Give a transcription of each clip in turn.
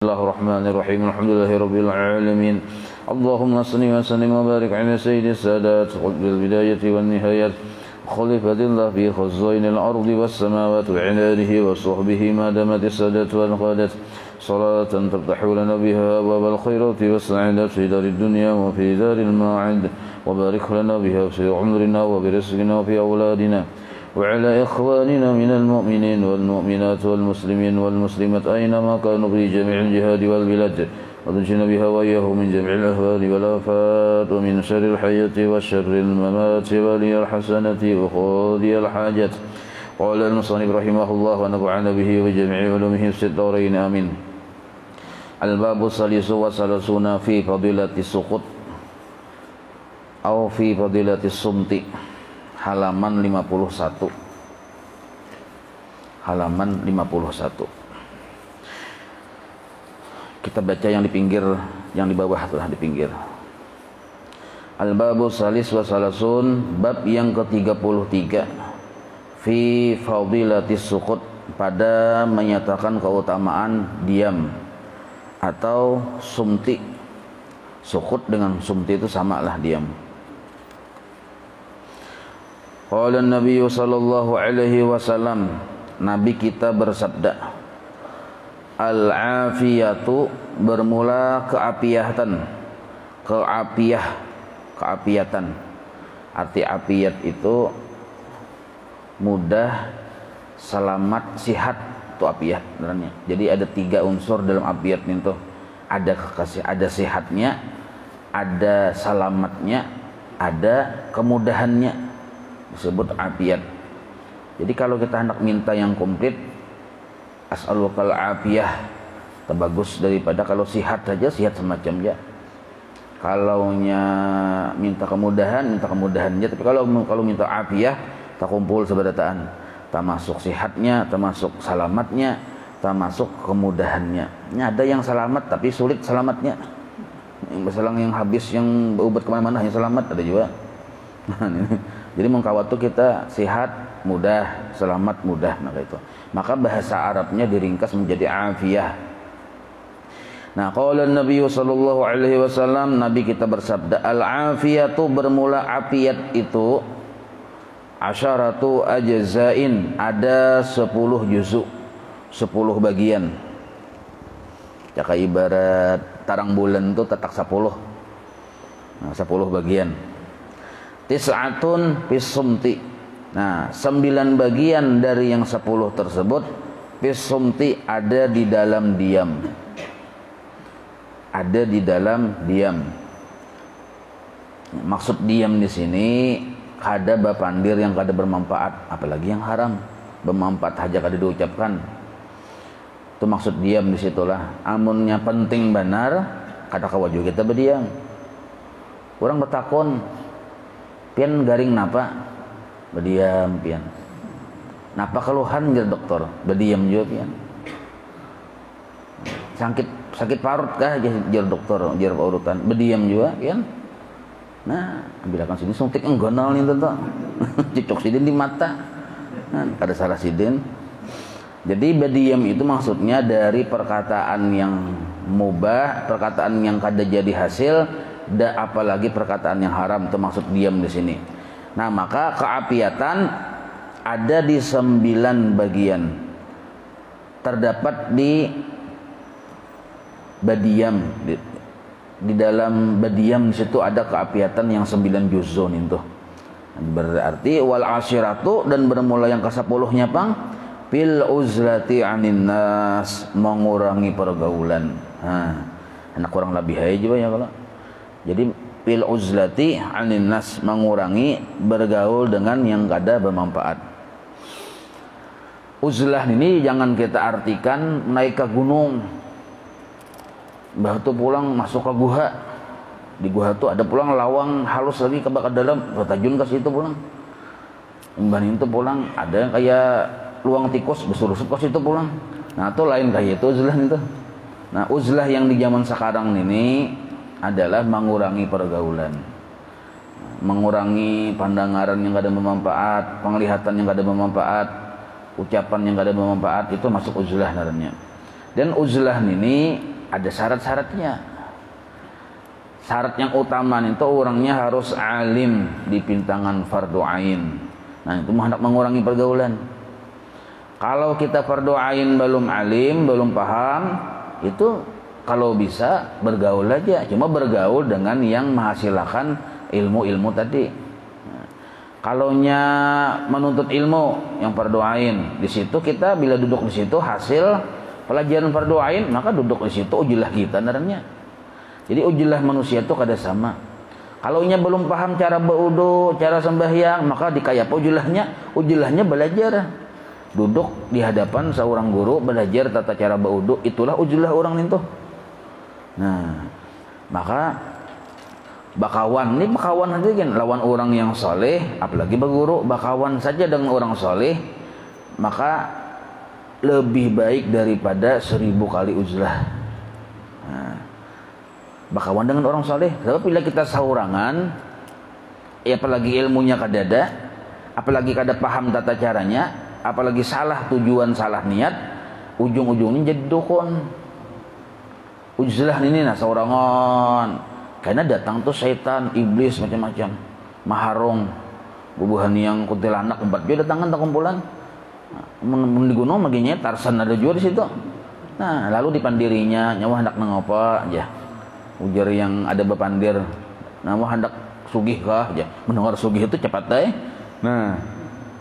Bismillahirrahmanirrahim. Alhamdulillahirabbil alamin. Allahumma salli wa sallim wa barik ala sayyidis sadat bil bidayati wan nihayat. Khalifatillah fi khazainil ardi was samawati wa ala alihi wa sahbihi ma damatis sadat wal qadat. Salatan taftahu lana biha abwabal khairati was sa'adati fi darid dunya wa fi daril ma'ad. Wa barik lana biha fi umrina wa bi rizqina wa fi awladina. وعلى إخواننا من المؤمنين والمؤمنات والمسلمين والمسلمات أينما كانوا في جميع الجهاد والبلاد وتنجنا بها وإياهم من جميع الأهوال والآفات ومن شر الحياة وشر الممات ولي الحسنة وقاضي الحاجات. قال المصنف رحمه الله ونفعنا به وجميع علومه في الدارين آمين. الباب الثالث والثلاثون في فضيلة السقوط أو في فضيلة الصمت. Halaman 51. Halaman 51. Kita baca yang di pinggir, yang di bawah telah di pinggir. Al-babu salis wa salasun, bab yang ke-33. Fi fadilatis suqut, pada menyatakan keutamaan diam atau sumti. Suqut dengan sumti itu samalah diam. Qala Nabi sallallahu alaihi wasallam, Nabi kita bersabda, al-afiyatu, bermula keapiatan. Keapiatan. Arti apiat itu mudah, selamat, sihat, itu apiat sebenarnya. Jadi ada 3 unsur dalam apiat itu. Ada sehatnya, ada selamatnya, ada kemudahannya, disebut afiat. Jadi kalau kita hendak minta yang komplit, as'alukal afiyah, terbagus daripada kalau sihat saja, sihat semacamnya. Kalau minta kemudahannya. Tapi kalau minta afiyah, tak kumpul seberataan, tak masuk sihatnya, tak masuk selamatnya, tak masuk kemudahannya. Ini ada yang selamat tapi sulit selamatnya, yang berselang, yang habis, yang berobat kemana-mana hanya selamat, ada juga. Jadi mengkawat itu kita sehat mudah, selamat mudah, maka bahasa Arabnya diringkas menjadi afiyah. Nah, qala Nabi sallallahu alaihi wasallam, Nabi kita bersabda, al-afiyatu, bermula afiat itu asyaratu ajzain, ada 10 juzuk, 10 bagian. Jaka ibarat tarang bulan itu tetak 10. Nah, 10 bagian. Tis'atun fis-sumti. Nah, 9 bagian dari yang 10 tersebut fis-sumti, ada di dalam diam. Ada di dalam diam. Maksud diam di sini kada bapandir yang kada bermanfaat, apalagi yang haram. Bermanfaat aja kada diucapkan. Itu maksud diam di situlah. Amunnya penting benar, kada kawaju kita berdiam. Orang bertakon, pian garing napa? Berdiam pian. Napa keluhan jar dokter? Berdiam juga pian. Sakit parut kah jar dokter, jar urutan? Berdiam juga pian. Nah, ambilkan sini suntik enggonal nih tentu. Cicok sidin di mata. Nah, kada salah sidin. Jadi berdiam itu maksudnya dari perkataan yang mubah, perkataan yang kada jadi hasil, apalagi perkataan yang haram, itu maksud diam di sini. Nah, maka keapiatan ada di 9 bagian. Terdapat di badiam, di dalam badiam di situ ada keapiatan yang 9 juzun itu. Berarti wal asyiratu, dan bermula yang ke-10-nya pang fil uzlati anin nas, mengurangi pergaulan. Anak kurang lebih aja juga ya kalau. Jadi fil uzlati anin nas, mengurangi bergaul dengan yang kada bermanfaat. Uzlah ini jangan kita artikan naik ke gunung, batu pulang masuk ke guha. Di guha itu ada pulang lawang halus lagi ke dalam, terjun ke situ pulang. Umban itu pulang ada yang kayak luang tikus bersurup ke situ pulang. Nah, itu lain kayak itu uzlah itu. Nah, uzlah yang di zaman sekarang ini adalah mengurangi pergaulan, mengurangi pandangan yang kada bermanfaat, penglihatan yang kada bermanfaat, ucapan yang kada bermanfaat, itu masuk uzlah namanya. Dan uzlah ini ada syarat-syaratnya. Syarat yang utama itu orangnya harus alim di pintangan fardu ain. Nah, itu hendak mengurangi pergaulan. Kalau kita fardu ain belum alim, belum paham, itu kalau bisa bergaul aja, cuma bergaul dengan yang menghasilkan ilmu-ilmu tadi. Kalaunya menuntut ilmu yang fardu ain, di situ kita bila duduk di situ hasil pelajaran fardu ain, maka duduk di situ ujilah kita naranya. Jadi ujilah manusia itu kada sama. Kalaunya belum paham cara berwudu, cara sembahyang, maka dikayap ujilahnya belajar. Duduk di hadapan seorang guru belajar tata cara berwudu, itulah ujilah orang itu. Nah, maka bakawan aja kan lawan orang yang soleh, apalagi berguru, bakawan saja dengan orang soleh, maka lebih baik daripada 1000 kali uzlah. Nah, bakawan dengan orang soleh, sebab bila kita saurangan, apalagi ilmunya kadada, apalagi kada paham tata caranya, apalagi salah tujuan, salah niat, ujung-ujungnya jadi dukun. Uzlah ini nah saurangan, karena datang tuh setan, iblis macam-macam, maharong, bubuhan yang kuntilanak 4 juga datangan tak kumpulan. Mun di gunung maginya Tarsan ada juga di situ. Nah, lalu dipandirinya nyawa hendak nangapa aja. Ujar yang ada bepandir, nyawa hendak sugih kah aja. Mendengar sugih itu cepat deh. Nah,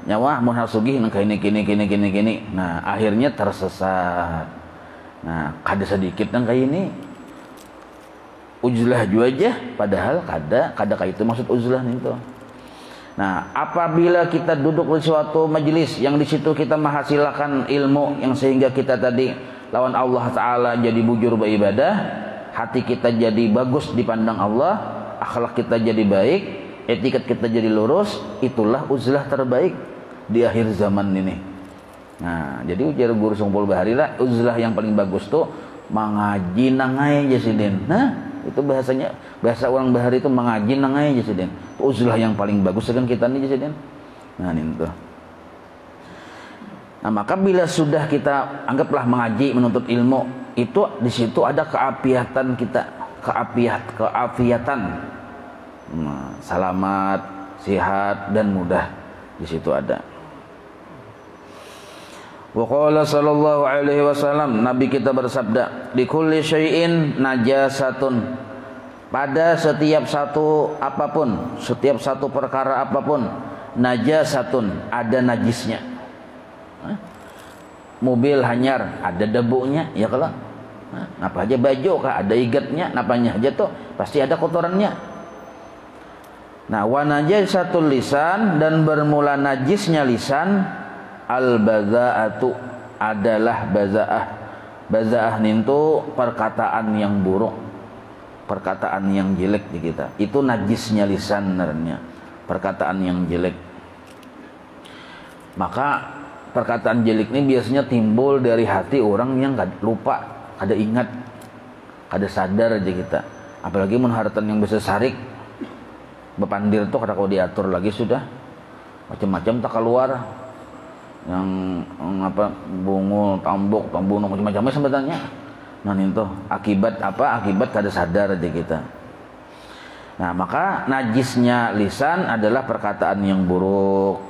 nyawa mun hendak sugih nang kini. Nah, akhirnya tersesat. Nah, kada sedikit nang kayak ini. Uzlah juga aja, padahal kada kayak itu maksud uzlah itu. Nah, apabila kita duduk di suatu majelis yang di situ kita menghasilkan ilmu yang sehingga kita tadi lawan Allah Ta'ala jadi bujur beribadah, hati kita jadi bagus dipandang Allah, akhlak kita jadi baik, etiket kita jadi lurus, itulah uzlah terbaik di akhir zaman ini. Nah, jadi ujar guru Sungpul Bahari lah, uzlah yang paling bagus tuh mengaji nangai jasidin. Nah, itu bahasanya, bahasa orang Bahari itu mengaji nangai jasidin. Uzlah yang paling bagus kan kita nih jasidin. Nah, itu. Nah, maka bila sudah kita anggaplah mengaji, menuntut ilmu, itu di situ ada keapiatan kita, keapiatan. Nah, selamat, sehat dan mudah di situ ada. Wa qala sallallahu alaihi wasallam, Nabi kita bersabda, di kulli syai'in najasatun. Pada setiap satu apapun, setiap satu perkara apapun, najasatun, ada najisnya. Mobil hanyar, ada debunya, ya kalau. Apa aja baju kah ada igatnya, napanya aja tuh pasti ada kotorannya. Nah, wa najasatul lisan, dan bermula najisnya lisan, al-bazaatu adalah bazaah. Bazaah itu perkataan yang buruk, perkataan yang jelek di kita. Itu najisnya lisan sebenarnya, perkataan yang jelek. Maka perkataan jelek ini biasanya timbul dari hati orang yang lupa, kada ingat, kada sadar aja kita. Apalagi mun haratan yang bisa sarik, bepandir tuh kada kau diatur lagi sudah. Macam-macam tak keluar. Yang apa bungul, tambuk, tambunung macam-macam sebenarnya. Nah, itu akibat apa? Akibat kada sadar aja kita. Nah, maka najisnya lisan adalah perkataan yang buruk.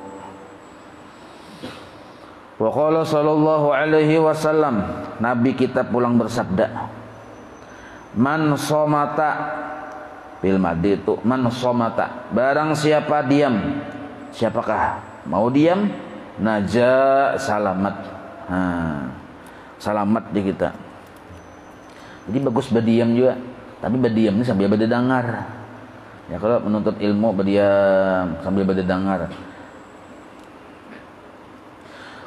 Wa qala sallallahu alaihi wasallam, Nabi kita pulang bersabda, man somata bil madi itu, man somata, barang siapa diam, siapakah mau diam, naja salamat. Salamat di kita. Jadi bagus berdiam juga, tapi berdiam ini sambil berdengar. Ya, kalau menuntut ilmu berdiam sambil berdengar.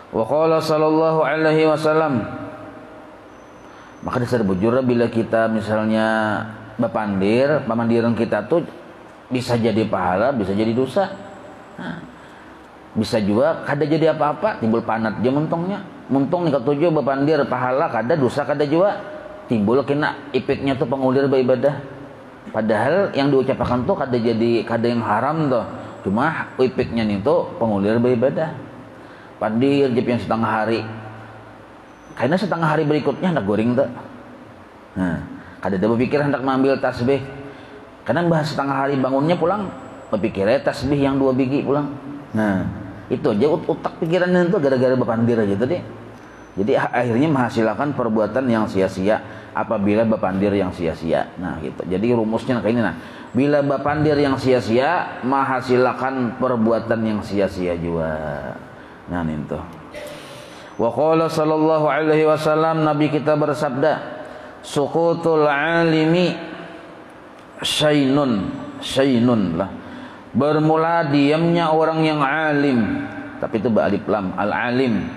Wa qala sallallahu alaihi wasallam, maka dasar bujur bila kita misalnya bepandir, pemandiran kita tuh bisa jadi pahala, bisa jadi dosa. Bisa juga kada jadi apa-apa, timbul panat dia muntungnya. Muntung nih ketujuh bepandir pahala kada, dosa kada juga. Timbul kena ipiknya tuh pengulir beribadah. Padahal yang diucapkan tuh kada jadi kada yang haram tuh. Cuma ipiknya nih tuh pengulir beribadah. Pandir jep yang setengah hari. Karena setengah hari berikutnya hendak goreng tuh. Nah, kada ada berpikir hendak mengambil tasbih. Kadang bahas setengah hari bangunnya pulang, berpikirnya tasbih yang 2 biji pulang. Nah, itu aja otak pikirannya itu gara-gara bepandir aja tadi. Jadi akhirnya menghasilkan perbuatan yang sia-sia apabila bepandir yang sia-sia. Nah, gitu. Jadi rumusnya kayak ini nah. Bila bepandir yang sia-sia menghasilkan perbuatan yang sia-sia juga. Nah, itu. Wa qala sallallahu alaihi wasallam, Nabi kita bersabda, sukutul alimi syainun lah. Bermula diamnya orang yang alim, tapi itu alif lam al-alim.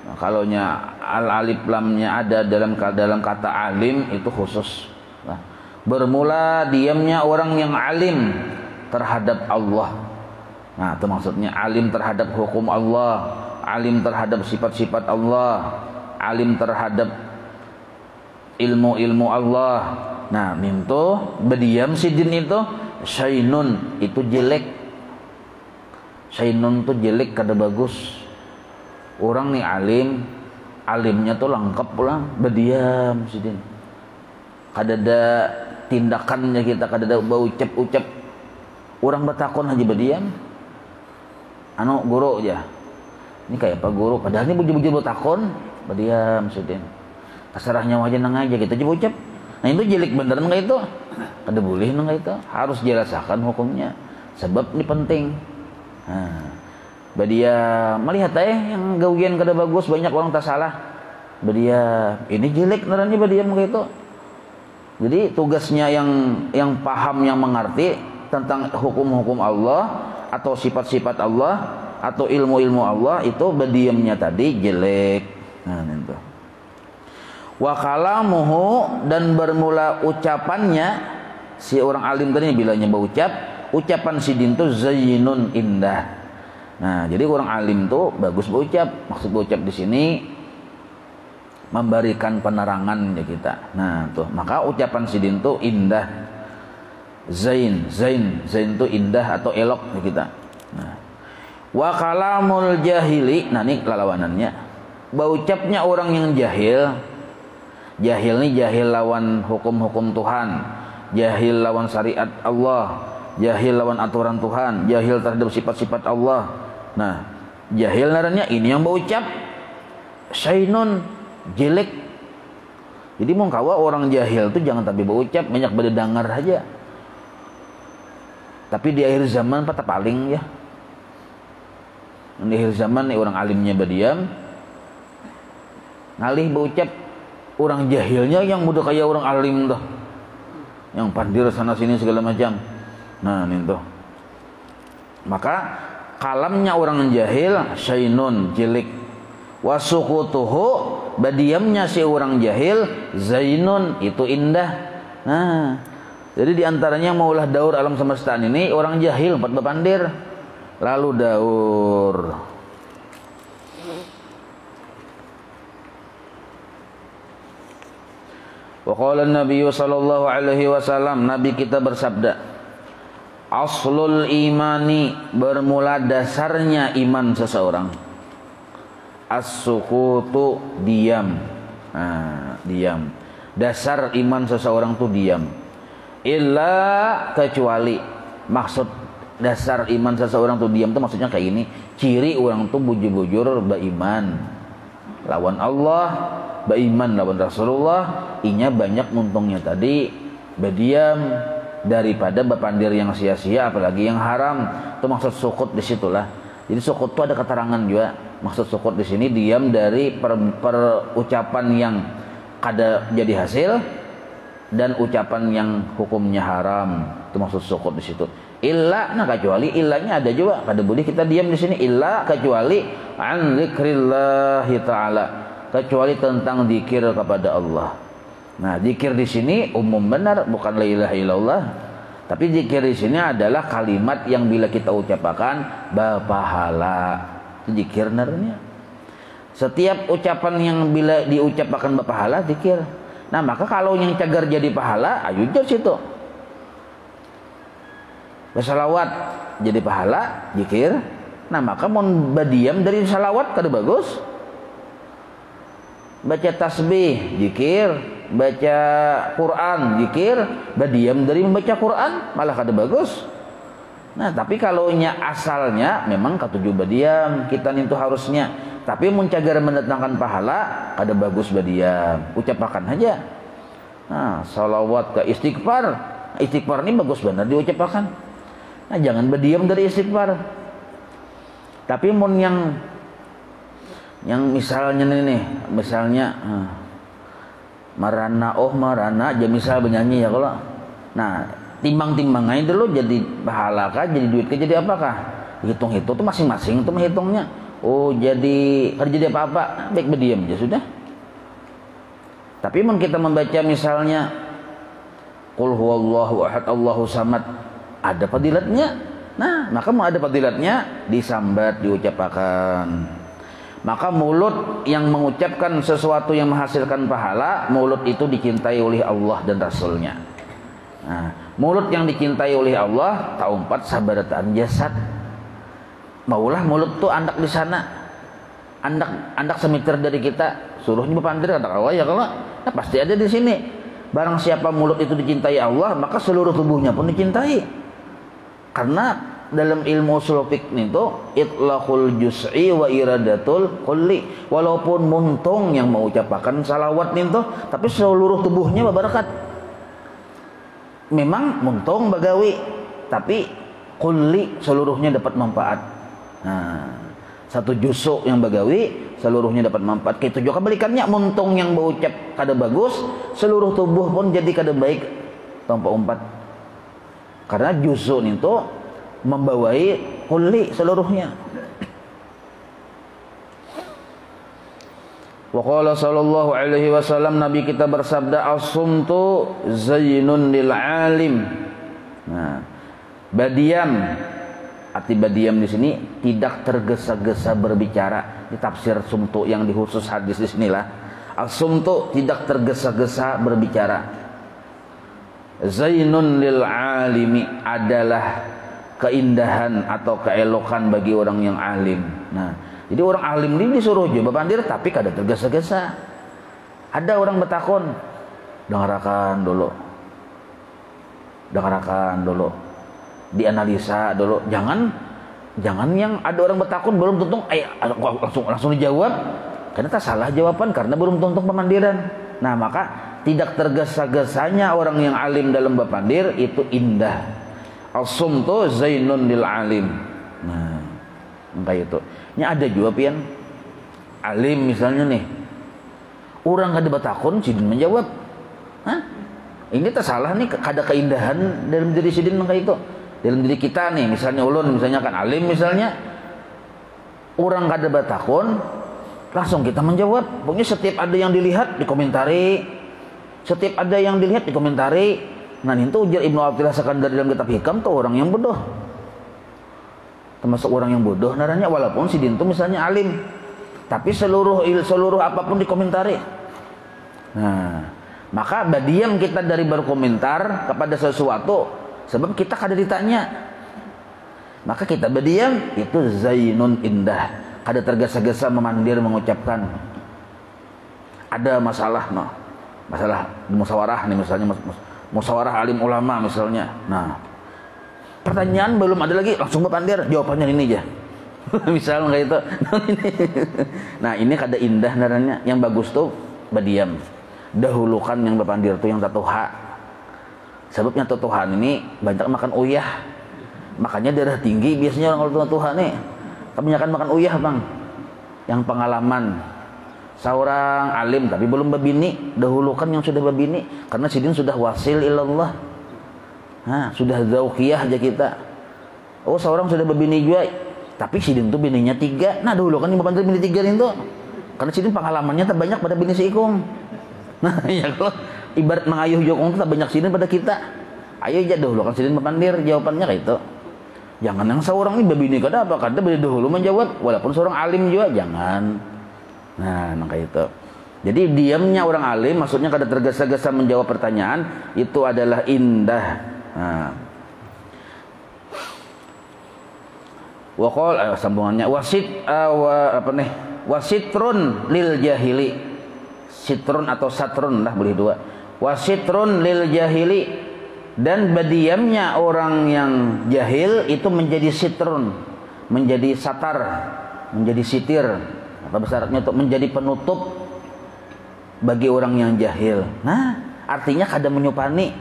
Nah, kalaunya al-alif lamnya ada dalam kata alim itu khusus. Nah, bermula diamnya orang yang alim terhadap Allah. Nah, itu maksudnya alim terhadap hukum Allah, alim terhadap sifat-sifat Allah, alim terhadap ilmu-ilmu Allah. Nah, itu berdiam sidin itu syainun, itu jelek. Syainun itu jelek, kada bagus. Orang nih alim, alimnya tuh lengkap pulang, berdiam sidin. Kada ada tindakannya kita, kada ada ucap-ucap. Orang bertakon aja berdiam. Anu guru aja. Ini kayak apa guru? Padahal ini bujur-bujur bertakon, berdiam sidin. Kasarahnya aja nang aja kita aja ucap. Nah, itu jelek bener enggak itu? Kada boleh enggak itu? Harus jelasakan hukumnya. Sebab ini penting. Nah, dia melihat yang gawian kada bagus, banyak orang tak salah. Dia ini jelek benerannya dia begitu. Jadi tugasnya yang paham, yang mengerti tentang hukum-hukum Allah atau sifat-sifat Allah atau ilmu-ilmu Allah itu berdiamnya tadi jelek. Nah, itu. Wa kalamuhu, dan bermula ucapannya si orang alim tadi bilanya berucap, ucapan si din tu zayyinun, indah. Nah, jadi orang alim tuh bagus berucap. Maksud berucap di sini memberikan penerangan ya kita. Nah, tuh maka ucapan si din tu indah. Zain tu indah atau elok ya kita. Nah, wa kalamul jahili, nah ini lawanannya. Berucapnya orang yang jahil. Jahil nih jahil lawan hukum-hukum Tuhan, jahil lawan syariat Allah, jahil lawan aturan Tuhan, jahil terhadap sifat-sifat Allah. Nah, jahil naranya ini yang berucap syainun, jelek. Jadi mau kawa orang jahil tuh jangan tapi berucap, banyak berdengar aja. Tapi di akhir zaman patah paling ya. Di akhir zaman nih orang alimnya berdiam, ngalih berucap. Orang jahilnya yang mudah kayak orang alim tuh, yang pandir sana sini segala macam. Nah, itu. Maka kalamnya orang jahil syainun, jelek. Wasukutuhu, badiamnya si orang jahil zainun, itu indah. Nah, jadi diantaranya maulah daur alam semesta ini orang jahil empat bepandir lalu daur. Wa qala an-nabiy sallallahu alaihi wasallam, Nabi kita bersabda, aslul imani, bermula dasarnya iman seseorang, as-sukutu, diam. Nah, diam. Dasar iman seseorang tuh diam. Illa, kecuali. Maksud dasar iman seseorang tuh diam tuh maksudnya kayak ini. Ciri orang tuh bujur-bujur beriman lawan Allah, beriman lawan Rasulullah, inya banyak untungnya tadi, berdiam daripada bepandir yang sia-sia apalagi yang haram. Itu maksud sukut di situlah. Jadi sukut itu ada keterangan juga. Maksud sukut di sini diam dari ucapan yang kada jadi hasil dan ucapan yang hukumnya haram. Itu maksud sukut di situ. Illa, nah kecuali illanya ada juga. Kada boleh kita diam di sini illa kecuali an zikrillahi ta'ala, kecuali tentang zikir kepada Allah. Nah, zikir di sini umum benar, bukan la ilaha illallah. Tapi zikir di sini adalah kalimat yang bila kita ucapkan berpahala. Itu zikir narnya. Setiap ucapan yang bila diucapkan berpahala zikir. Nah, maka kalau yang cagar jadi pahala, ayo jar situ. Bersalawat jadi pahala, zikir. Nah, maka mau berdiam dari salawat kada bagus. Baca tasbih, zikir. baca Quran, zikir, badiam dari membaca Quran, malah kada bagus. Nah, tapi kalau nya asalnya memang katuju badiam, kita itu harusnya. Tapi mencagar mendatangkan pahala, kada bagus badiam. Ucapakan aja. Nah, salawat ke istighfar. Istighfar ini bagus benar diucapkan. Nah, jangan badiam dari istighfar. Tapi mun yang misalnya nih, misalnya marana aja misal bernyanyi ya kalau. Nah, timbang-timbang aja dulu jadi pahala kah, jadi duit kah, jadi apakah? Hitung-hitung tuh masing-masing tuh menghitungnya. Oh, jadi kada jadi apa-apa, baik berdiam aja sudah. Tapi mun kita membaca misalnya qul huwallahu ahad Allahu samad, ada fadilatnya. Nah, maka mau ada fadilatnya disambat, diucapkan. Maka mulut yang mengucapkan sesuatu yang menghasilkan pahala, mulut itu dicintai oleh Allah dan Rasulnya. Nah, mulut yang dicintai oleh Allah, taumpat sabarataan jasad. Maulah mulut tuh andak di sana, andak semeter dari kita, suruhnya bepandir kata Allah ya kalau, nah pasti ada di sini. Barang siapa mulut itu dicintai Allah, maka seluruh tubuhnya pun dicintai. Karena dalam ilmu ushul fiqh itu itlaqul juz'i wa iradatul kulli. Walaupun muntung yang mengucapkan salawat itu, tapi seluruh tubuhnya berberkat. Memang muntung bagawi, tapi kulli seluruhnya dapat manfaat. Nah, satu jusuk yang bagawi seluruhnya dapat manfaat. Itu juga kebalikannya, muntung yang berucap kada bagus, seluruh tubuh pun jadi kada baik tanpa umpat. Karena jusuk itu membawai kulli seluruhnya. Wa qala sallallahu alaihi wasallam, Nabi kita bersabda, as-sumtu zainun lil alim. Nah, badiam, arti badiam di sini tidak tergesa-gesa berbicara. Di tafsir sumtu yang di khusus hadis di sinilah. As-sumtu tidak tergesa-gesa berbicara. Zainun lil alimi adalah keindahan atau keelokan bagi orang yang alim. Nah, jadi orang alim ini disuruh juga pandir tapi kada tergesa-gesa. Ada orang bertakon, dengarkan dulu, dianalisa dulu. Jangan yang ada orang bertakon belum tentu langsung dijawab. Karena tak salah jawaban karena belum tentu pemandiran. Nah, maka tidak tergesa-gesanya orang yang alim dalam berpandir itu indah. As-sumtu zainun lil alim. Nah, kayak itu. Ini ada juga pian alim misalnya nih. Orang kada batakon sidin menjawab. Hah? Ini tak salah nih, kada keindahan dalam diri sidin kayak itu. Dalam diri kita nih, misalnya ulun misalnya kan alim misalnya. Orang kada batakon langsung kita menjawab. Pokoknya setiap ada yang dilihat dikomentari. Setiap ada yang dilihat dikomentari. Nah, itu ujar Ibnu Athilah Sakandari dalam kitab Hikam tuh orang yang bodoh. Termasuk orang yang bodoh naranya, walaupun si dintu misalnya alim, tapi seluruh apapun dikomentari. Nah, maka badiam kita dari berkomentar kepada sesuatu sebab kita kada ditanya. Maka kita badiam itu zainun indah, kada tergesa-gesa memandir mengucapkan. Ada masalah musyawarah nih misalnya, musyawarah alim ulama misalnya. Nah, pertanyaan belum ada lagi langsung berpandir, jawabannya ini aja. Misal kayak itu. Nah, ini kada indah naranya. Yang bagus tuh badiam. Dahulukan yang berpandir tuh yang tatuha. Sebabnya tatuhan ini banyak makan uyah. Makanya darah tinggi biasanya orang kalau tatuha nih. Kebanyakan makan uyah, Bang. Yang pengalaman seorang alim tapi belum berbini, dahulukan yang sudah berbini karena sidin sudah wasil ilallah. Nah, sudah zauqiyah aja kita. Oh, seorang sudah berbini juga, tapi sidin tuh bininya 3. Nah, dahulukan yang berpandir bini 3 itu. Karena sidin pengalamannya tak banyak pada bini si ikung. Nah, ya kalau ibarat mengayuh jokong itu tak banyak sidin pada kita. Ayo aja dahulukan sidin berpandir, jawabannya kayak itu. Jangan yang seorang ini berbini kada apa kada beli dahulu menjawab walaupun seorang alim juga jangan. Nah, kayak itu. Jadi diamnya orang alim maksudnya kada tergesa-gesa menjawab pertanyaan itu adalah indah. Nah. Wa qala sambungannya wasitrun lil jahili. Sitrun atau satrun lah boleh dua. Wasitrun lil jahili, dan berdiamnya orang yang jahil itu menjadi sitrun, menjadi satar, menjadi sitir, apa bahasa Arabnya itu, menjadi penutup bagi orang yang jahil. Nah, artinya kada menyupani.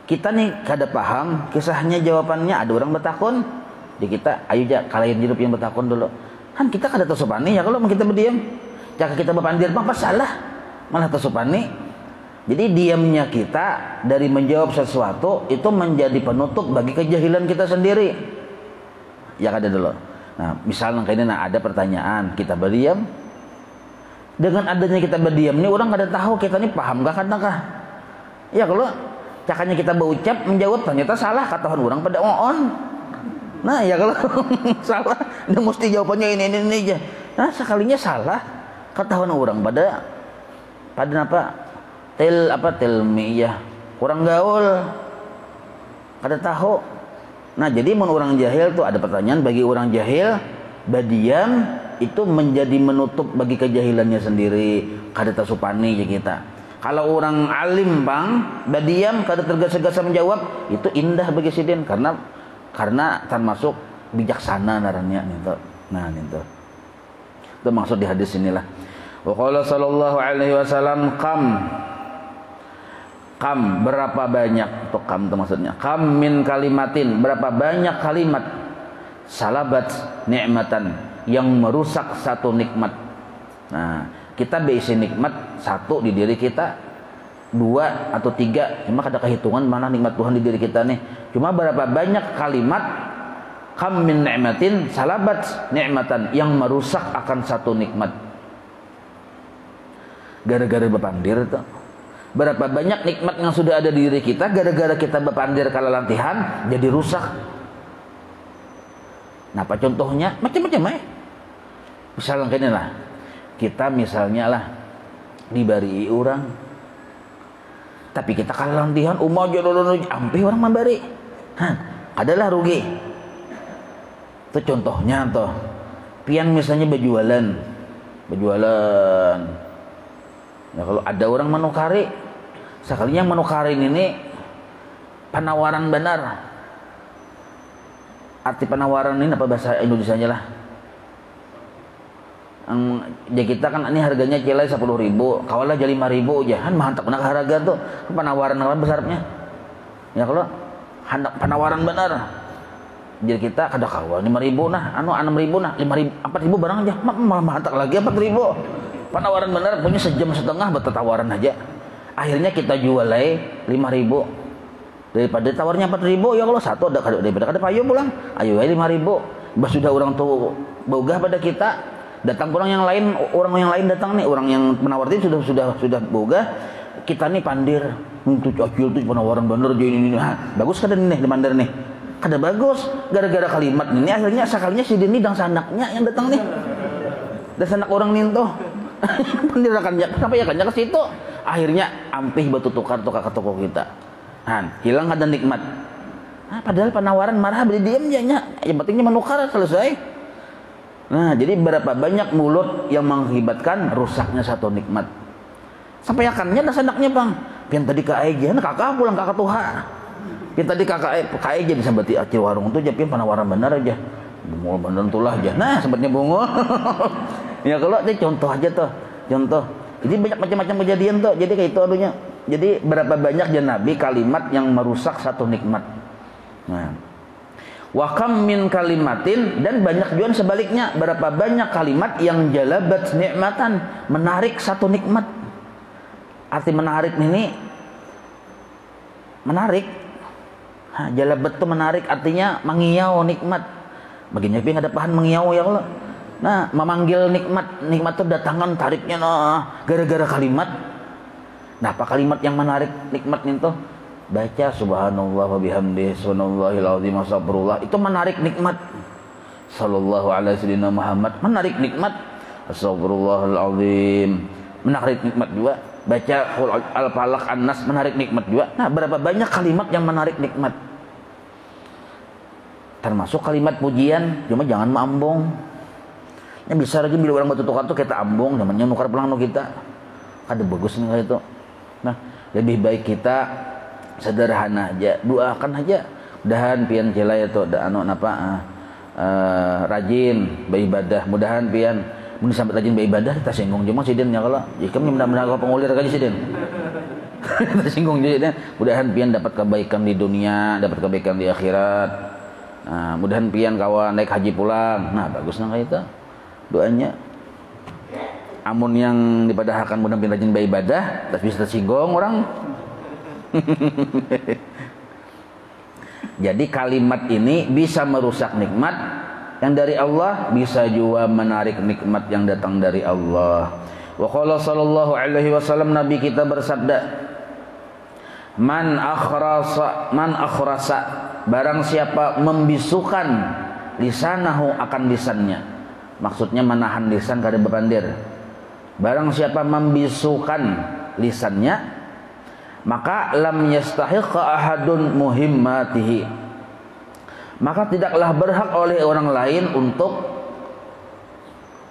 Kita nih kada paham kisahnya, jawabannya ada orang bertakun di kita, ayo ja kalian hidup yang bertakun dulu. Kan kita kada tersupani ya kalau kita berdiam. Jika kita berpandir apa salah, malah tersupani. Jadi diamnya kita dari menjawab sesuatu itu menjadi penutup bagi kejahilan kita sendiri. Ya kada dulu. Nah, misalnya kayak ini, nah ada pertanyaan, kita berdiam. Dengan adanya kita berdiam nih orang kada tahu kita nih paham kah kah. Ya kalau cakanya kita berucap menjawab ternyata salah, kata orang pada on. Nah, ya kalau salah, dia mesti jawabannya ini aja. Nah, sekalinya salah, kata orang pada apa? Tilmiyah, kurang gaul, kada tahu. Nah, jadi mun orang jahil tuh ada pertanyaan, bagi orang jahil berdiam itu menjadi menutup bagi kejahilannya sendiri, kada tersupani ya kita. Kalau orang alim bang berdiam kada tergesa-gesa menjawab, itu indah bagi sidin karena termasuk bijaksana narannya gitu. Nah, itu maksud di hadis inilah. Wa qala sallallahu alaihi wasallam kam berapa banyak, atau kam itu maksudnya kam min kalimatin, berapa banyak kalimat salabat nikmatan, yang merusak satu nikmat. Nah, kita berisi nikmat satu di diri kita, dua atau tiga, cuma ada kehitungan mana nikmat Tuhan di diri kita nih. Cuma berapa banyak kalimat kam min nikmatin salabat nikmatan, yang merusak akan satu nikmat. Gara-gara berpandir itu. Berapa banyak nikmat yang sudah ada di diri kita, gara-gara kita berpandir kala latihan jadi rusak. Nah, apa contohnya? Macam-macam Misalnya kayak ini lah, kita misalnya lah dibari orang, tapi kita kala latihan umah jodoh ampe orang memberi, adalah rugi. Itu contohnya toh. Pian misalnya berjualan. Nah, kalau ada orang menukari, sekalinya menukarin ini penawaran benar. Arti penawaran ini apa bahasa Indonesianya lah? Ya kita kan ini harganya cilai 10.000, kawalah jadi 5.000 aja, kan mantap nak harga tuh. Penawaran apa besarnya? Ya kalau hendak penawaran benar. Jadi kita kada kawal 5.000 nah, 6.000 nah, 5.000, 4.000 barang aja, malah mantap lagi 4.000. Penawaran benar punya sejam setengah bertawaran aja. Akhirnya kita jual 5.000 daripada tawarnya 4.000. Ya kalau satu ada daripada kada payu pulang. Ayo 5.000. Bah sudah orang tuh bogah pada kita. Datang orang yang lain datang nih, orang yang penawar itu sudah bogah. Kita nih pandir untuk acil tuh penawaran bener jadi ini. Bagus kada nih dipandir nih. Kada bagus gara-gara kalimat ini akhirnya sekalinya si Dini dan sanaknya yang datang nih. Dan sanak orang ninto. Pendirakan sampai ya kan ke situ, akhirnya ampih batu tukar ke toko kita. Hilang ada nikmat. Padahal penawaran marah beli diam ya, yang pentingnya menukar selesai. Nah, jadi berapa banyak mulut yang mengakibatkan rusaknya satu nikmat. Sampai akannya dah sanaknya bang. Pian tadi ke aja, kakak pulang kakak tuha. Pian tadi kakak aja disambati acil warung tuh, jadi penawaran benar aja. Bungul bener tulah aja. Nah, sempatnya bungul. Ya kalau ini contoh aja tuh, contoh. Jadi banyak macam-macam kejadian tuh. Jadi kayak itu adunya. Jadi berapa banyak ya Nabi kalimat yang merusak satu nikmat. Nah, wa kam min kalimatin, dan banyak juga sebaliknya, berapa banyak kalimat yang jalabat nikmatan, menarik satu nikmat. Arti menarik ini menarik. Jalabat itu menarik artinya mengiau nikmat. Baginya tapi ada pahan mengiau ya Allah. Nah, memanggil nikmat itu datangan tariknya gara-gara kalimat. Nah, apa kalimat yang menarik nikmat itu? Baca subhanallah wa bihamdihi subhanallahil azim astagfirullah, itu menarik nikmat. Sallallahu alaihi wasallam Muhammad, menarik nikmat. Astagfirullahal azim, menarik nikmat juga. Baca qul al-falaq an-nas, menarik nikmat juga. Nah, berapa banyak kalimat yang menarik nikmat. Termasuk kalimat pujian, cuma jangan mambong. Yang bisa lagi bila orang batu tukar tuh kita ambong, namanya nukar pulang kita. Ada bagus nih itu. Nah, lebih baik kita sederhana aja, doakan aja. Mudahan pian cilaya tuh da anu napa rajin beribadah, mudahan pian mun sampai rajin beribadah kita singgung jeung sidin nya kalau jika mudah-mudahan pengulir ka sidin. Kita singgung jadi mudahan pian dapat kebaikan di dunia, dapat kebaikan di akhirat. Nah, mudahan pian kawan naik haji pulang. Nah, bagusna ka itu doanya. Amun yang dipadahkan mudah pian rajin beribadah, tapi bisa tersinggung orang. Jadi kalimat ini bisa merusak nikmat yang dari Allah, bisa juga menarik nikmat yang datang dari Allah. Wa qala sallallahu alaihi wasallam, Nabi kita bersabda, man akhrasa barang siapa membisukan lisanahu akan lisannya, maksudnya menahan lisan kada bepandir. Barang siapa membisukan lisannya, maka lam yastahiqqa ahadun muhimmatihi, maka tidaklah berhak oleh orang lain untuk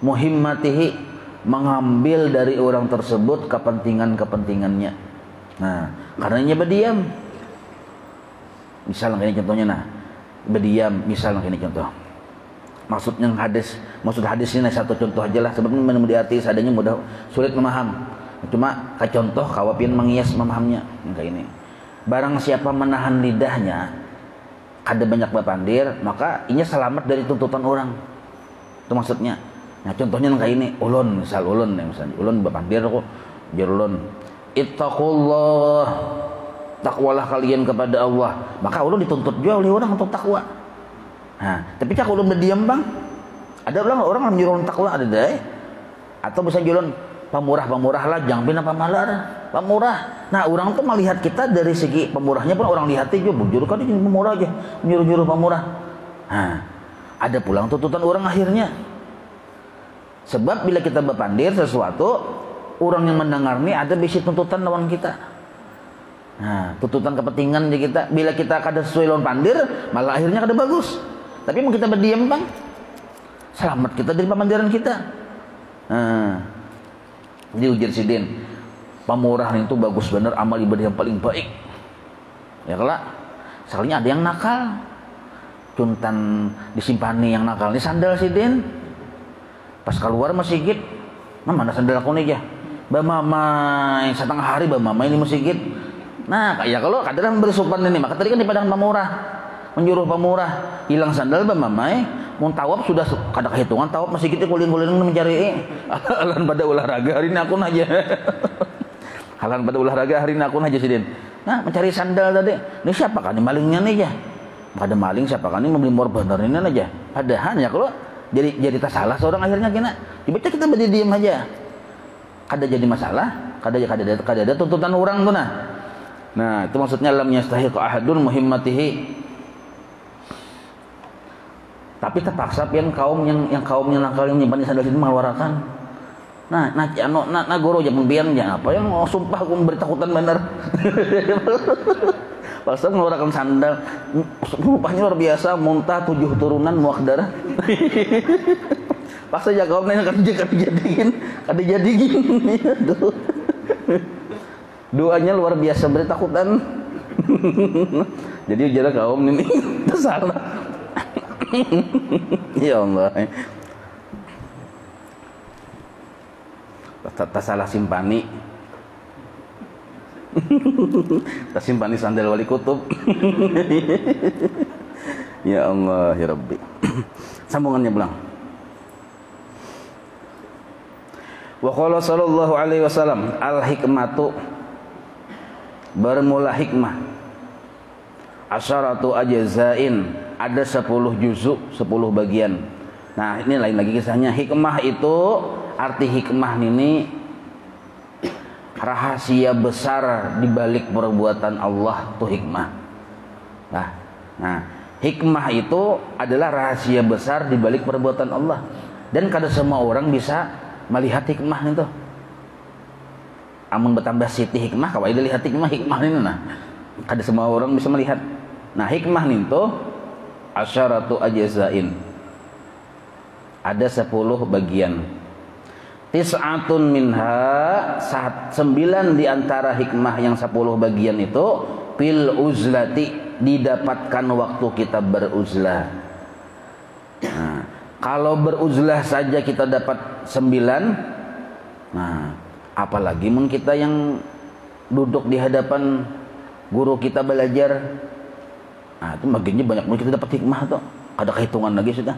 muhimmatihi, mengambil dari orang tersebut kepentingannya. Nah, karenanya berdiam. Misalnya ini contohnya, berdiam, misalnya ini contoh. Maksud hadis ini satu contoh aja lah, sebabnya di hati adanya mudah sulit memaham. Cuma contoh kawapian mengias memahamnya kayak ini. Barang siapa menahan lidahnya kada banyak berpandir, maka inya selamat dari tuntutan orang. Itu maksudnya. Nah, contohnya kayak ini, ulun misalnya ulun berpandir kok, jar ulun, ittaqullah, takwalah kalian kepada Allah. Maka ulun dituntut juga oleh orang untuk takwa. Nah, tapi cak ulun berdiam bang. Ada orang menyuruh takwa ada deh. Atau bisa julun pamurah lah, jangan pina pamalar, pamurah. Nah, orang tuh melihat kita dari segi pemurahnya pun orang lihat juga bujur kan ini pemurah aja, nyuruh pamurah. Nah, ada pulang tuntutan orang akhirnya. Sebab bila kita berpandir sesuatu, orang yang mendengar nih ada bisi tuntutan lawan kita. Nah, tuntutan kepentingan di kita. Bila kita kada sesuai lawan pandir, malah akhirnya kada bagus. Tapi mau kita berdiam bang, selamat kita dari pemandiran kita. Nah, diujar sidin, pamurah itu bagus bener, amal ibadah yang paling baik. Ya kelak, sekalinya ada yang nakal, cuntan disimpani yang nakal ini sandal sidin. Pas keluar masjid, mana sandal aku nih ya? Bamama yang setengah hari bamama ini masjid. Nah, kayak kalau kadang bersopan ini, maka tadi kan di padang pamurah, menyuruh pamurah hilang sandal bamama. Mun tawaf sudah kada kehitungan tawaf masih kita kuling-kuling mencari alan pada olahraga hari ini aku aja. Alan pada olahraga hari ini aku aja sidin. Nah, mencari sandal tadi. Ini siapa kan malingnya nih ya? Ada maling siapa kan ini membeli mor bener ini aja. Padahal ya kalau jadi tak salah seorang akhirnya kena. Dibaca kita berdiri diam aja. Kada jadi masalah, kada ada tuntutan orang tuh nah. Nah, itu maksudnya lam yastahiqu ahadun muhimmatihi. Tapi terpaksa pian kaum yang nakal yang nyimpan di sandal itu mengeluarkan. Nah guru jangan pian ya apa yang sumpah aku bertakutan bener. Paksa mengeluarkan sandal, sumpahnya luar biasa, muntah 7 turunan muak darah. Paksa jaga kaum ini kada jadiin. Aduh. Doanya luar biasa bertakutan. Jadi jaga kaum ini salah. Ya Allah, tak salah simpani, tak simpani sandal wali kutub. Ya Allah, ya Rabbi. Sambungannya pulang. Wa qala sallallahu alaihi wasallam, al hikmatu, bermula hikmah, asyaratu ajzain, ada 10 juzuk, 10 bagian. Nah, ini lain lagi kisahnya. Hikmah itu, arti hikmah ini rahasia besar di balik perbuatan Allah tuh hikmah. Nah, hikmah itu adalah rahasia besar di balik perbuatan Allah. Dan kada semua orang bisa melihat hikmah itu. Amun bertambah siti hikmah, kawai dilihat hikmah ini nah. Kada semua orang bisa melihat. Nah, hikmah itu asyaratu ajzain, ada 10 bagian. Tis'atun minha, 9 di antara hikmah yang 10 bagian itu fil uzlati, didapatkan waktu kita beruzlah. Nah, kalau beruzlah saja kita dapat 9, nah apalagi mun kita yang duduk di hadapan guru kita belajar, nah itu bagiannya banyak banget kita dapat hikmah tuh, ada kehitungan lagi sudah.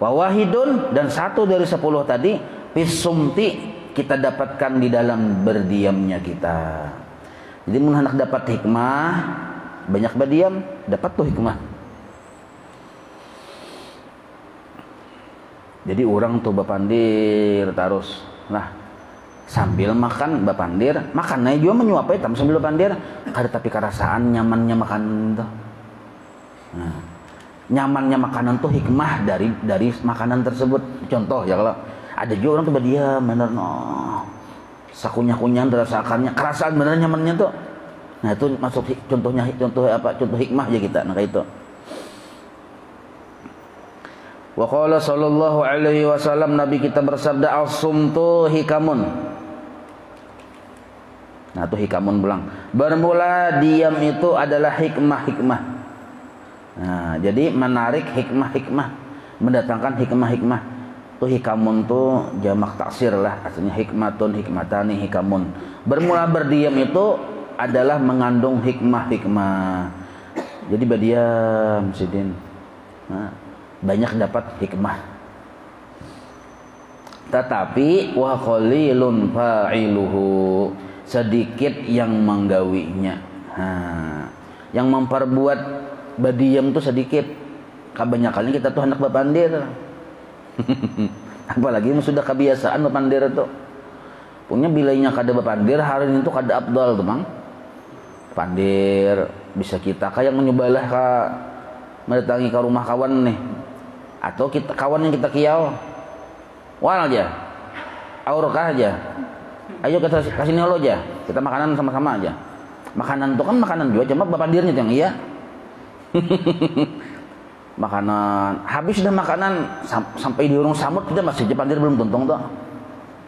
Wawahidun, dan 1 dari 10 tadi fisumti, kita dapatkan di dalam berdiamnya kita. Jadi mun hendak dapat hikmah banyak berdiam, dapat tuh hikmah. Jadi orang tuh bapandir terus, nah sambil makan bapandir, makannya juga menyuapai tam sambil bapandir, kada tapi kerasaan nyamannya makan tuh. Nah, nyamannya makanan tuh hikmah dari makanan tersebut. Contoh ya, kalau ada juga orang tuh berdiam bener sakunya-kunyan terasa akarnya kerasaan bener nyamannya tuh. Nah itu masuk contohnya, contoh hikmah aja kita. Nah kayak itu. Wa qala sallallahu alaihi wasallam, Nabi kita bersabda, as-sumtu hikamun. Nah itu hikamun pulang. Bermula diam itu adalah hikmah-hikmah. Nah jadi menarik hikmah-hikmah, mendatangkan hikmah-hikmah. Tuh hikamun tuh jamak taksir lah, artinya hikmatun, hikmatani, hikamun. Bermula berdiam itu adalah mengandung hikmah-hikmah. Jadi berdiam sidin, nah, banyak dapat hikmah. Tetapi wa qalilun fa'iluhu, sedikit yang menggawinya. Nah, yang memperbuat berdiam tuh sedikit. Kebanyakannya kita tuh hendak bapandir. Apalagi sudah kebiasaan bapandir itu, punya bilainya kada bapandir hari ini tuh kada abdal tuh bang. Pandir bisa kita kayak menyobalah ke mendatangi ke rumah kawan nih, atau kita kawan yang kita kiau wal aja aurkah aja, ayo kita kasih nolo aja, kita makanan sama-sama aja. Makanan tuh kan makanan juga, cuma bapandirnya yang iya. Makanan habis sudah makanan sampai di urung samut kita masih aja pandir belum tuntung tuh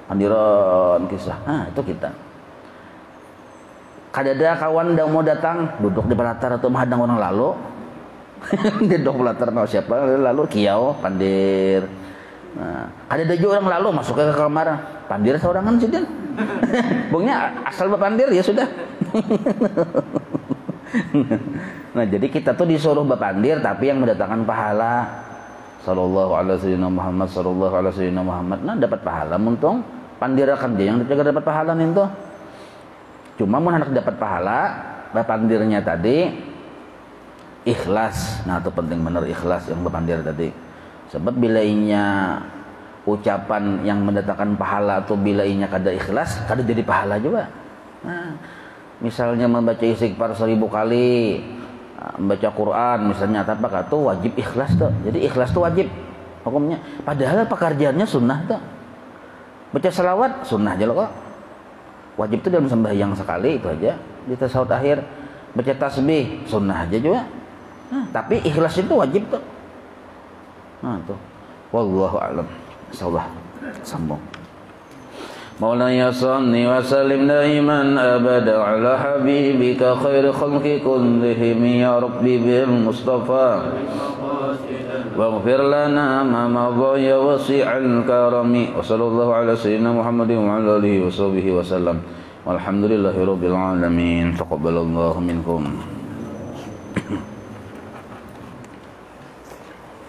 pandiran kisah. Nah itu kita kadada kawan yang mau datang duduk di pelatar atau menghadang orang lalu duduk pelatar mau siapa lalu kiau pandir. Nah kadada juga orang lalu masuk ke kamar pandir seorangan sih dan bungnya asal bapandir ya sudah. Nah jadi kita tuh disuruh bapandir tapi yang mendatangkan pahala. Sallallahu alaihi wasallam Muhammad, sallallahu alaihi wasallam Muhammad. Nah dapat pahala muntung pandirakan dia yang juga dapat pahala nih tuh. Cuma mun hendak dapat pahala bapandirnya tadi ikhlas. Nah itu penting bener ikhlas yang bapandir tadi. Sebab bilainya ucapan yang mendatangkan pahala atau bilainya kada ikhlas kada jadi pahala juga. Nah, misalnya membaca istighfar 1000 kali, membaca Quran misalnya apa kata wajib ikhlas tuh. Jadi ikhlas tuh wajib hukumnya. Padahal pekerjaannya sunnah tuh. Baca salawat sunnah aja loh kok. Wajib tuh dalam sembahyang sekali itu aja di tasawuf akhir. Baca tasbih sunnah aja juga. Nah, tapi ikhlas itu wajib tuh. Nah tuh. Wallahu a'lam. Insyaallah sambung. مولاي صل وسلم دائما أبدا على حبيبك خير خلق كلهم يا ربي بالمصطفى واغفر لنا ما مضى يا وسيع الكرم وصلى الله على سيدنا محمد وعلى آله وصحبه وسلم والحمد لله رب العالمين تقبل الله منكم.